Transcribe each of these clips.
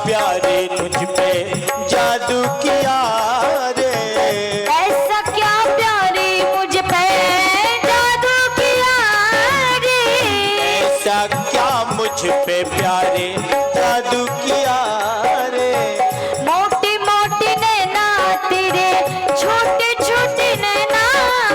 प्यारे मुझ पे जादू किया रे, ऐसा क्या प्यारे मुझ पे जादू किया रे, ऐसा क्या मुझ पे प्यारे जादू किया रे। मोटी मोटी नैना तेरे, छोटे छोटे नैना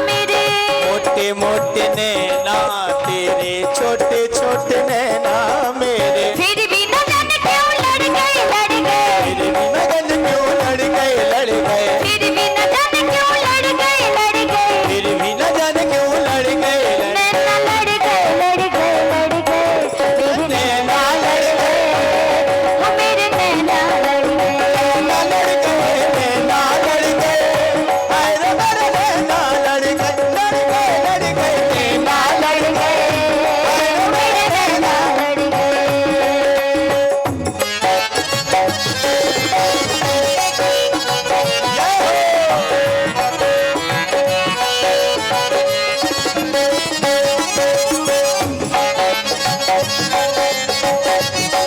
मेरे, मोटे मोटे नैना तेरे, छोटे छोटे नैना मेरे। फिर भी न जाने क्यों लड़ गए लड़ गए, फिर भी न जाने क्यों लड़ गए लड़ गए, फिर भी न जाने क्यों लड़ गए लड़ गए, फिर भी न जाने क्यों लड़ गए नैना लड़ गए लड़ गए लड़ गए, मेरे नैना लड़ गए, हो मेरे नैना लड़ गए, नैना लड़ गए, नैना लड़ गए, हाय रे मेरे नैना लड़ गए लड़ गए लड़ गए, नैना लड़ गए, हाय रे मेरे नैना लड़ गए।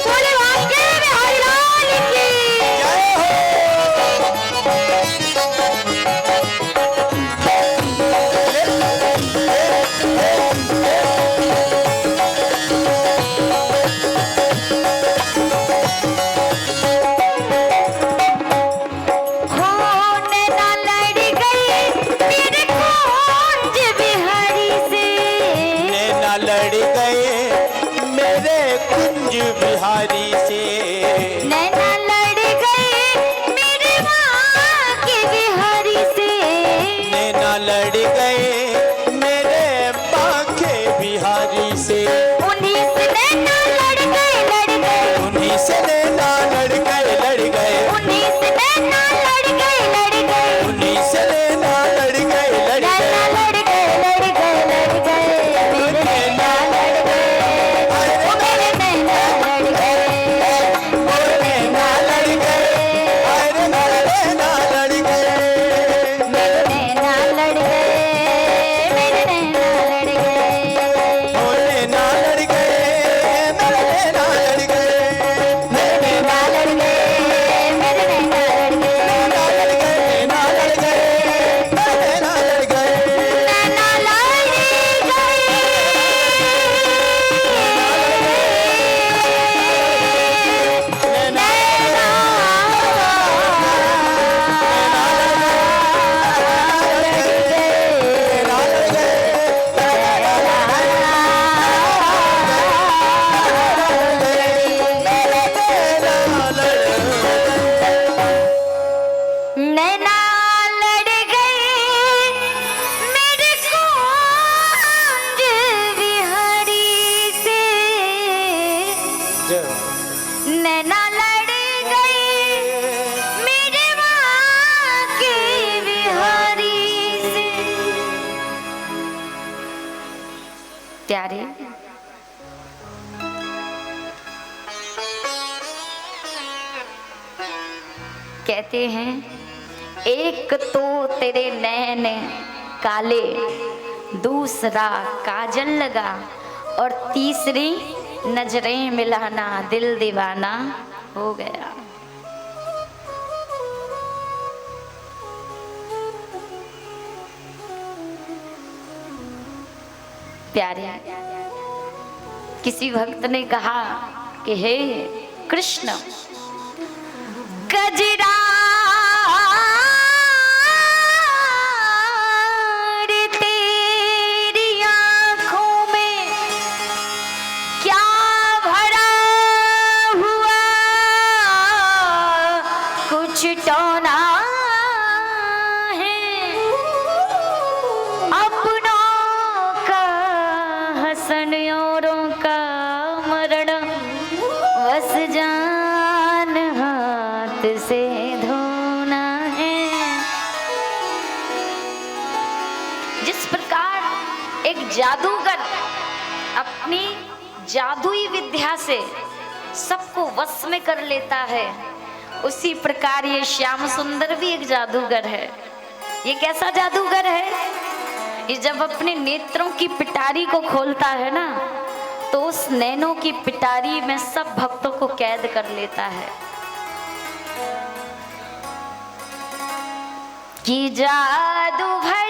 बोले वाके बिहारी लाल की। जय हो। हो नैना लड़ गई मेरे कुंज बिहारी से, नैना लड़ गए मेरे कुंज बिहारी से, नैना लड़ गई मेरे माँ के बिहारी से, नैना लड़ गए मेरे बांके बिहारी से, उन्हीं से नैना लड़ गए लड़ गए, उन्हीं से नैना लड़ गए लड़ गए, उन्हीं से नैना लड़ गए लड़ गए, उन्हीं से नैना लड़ गए लड़ नैना गए, लड़ गए लड़ गए लड़ गए, मेरे नैना लड़ गए, ओ मेरे नैना लड़ गए, नैना लड़ गए, हाय रे मेरे नैना लड़ गए, मेरे नैना लड़ गए, मेरे नैना लड़ गए, ओ नैना लड़ गए, मेरे नैना लड़ गए, मेरे नैना लड़ गए, मेरे नैना लड़ गए, नैना लड़ गए, नैना लड़ गए, मेरे नैना लड़ गए, नैना लड़ गए, नैना लड़ गए मेरे कुंज बिहारी से, नैना लड़ गए मेरे माँ के बिहारी से। प्यारे कहते हैं एक तो तेरे नैन काले, दूसरा काजल लगा, और तीसरी नजरें मिलाना दिल दीवाना हो गया। प्यारे किसी भक्त ने कहा कि हे कृष्ण, कजरा तेरी आँखों में क्या भरा हुआ, कुछ टोना है अपनों का हंसन औरों का मरण, बस जान हाथ से धोना है। जिस प्रकार एक जादूगर अपनी जादुई विद्या से सबको वश में कर लेता है, उसी प्रकार ये श्याम सुंदर भी एक जादूगर है। ये कैसा जादूगर है? ये जब अपने नेत्रों की पिटारी को खोलता है ना, तो उस नैनों की पिटारी में सब भक्तों को कैद कर लेता है। कि जादू भर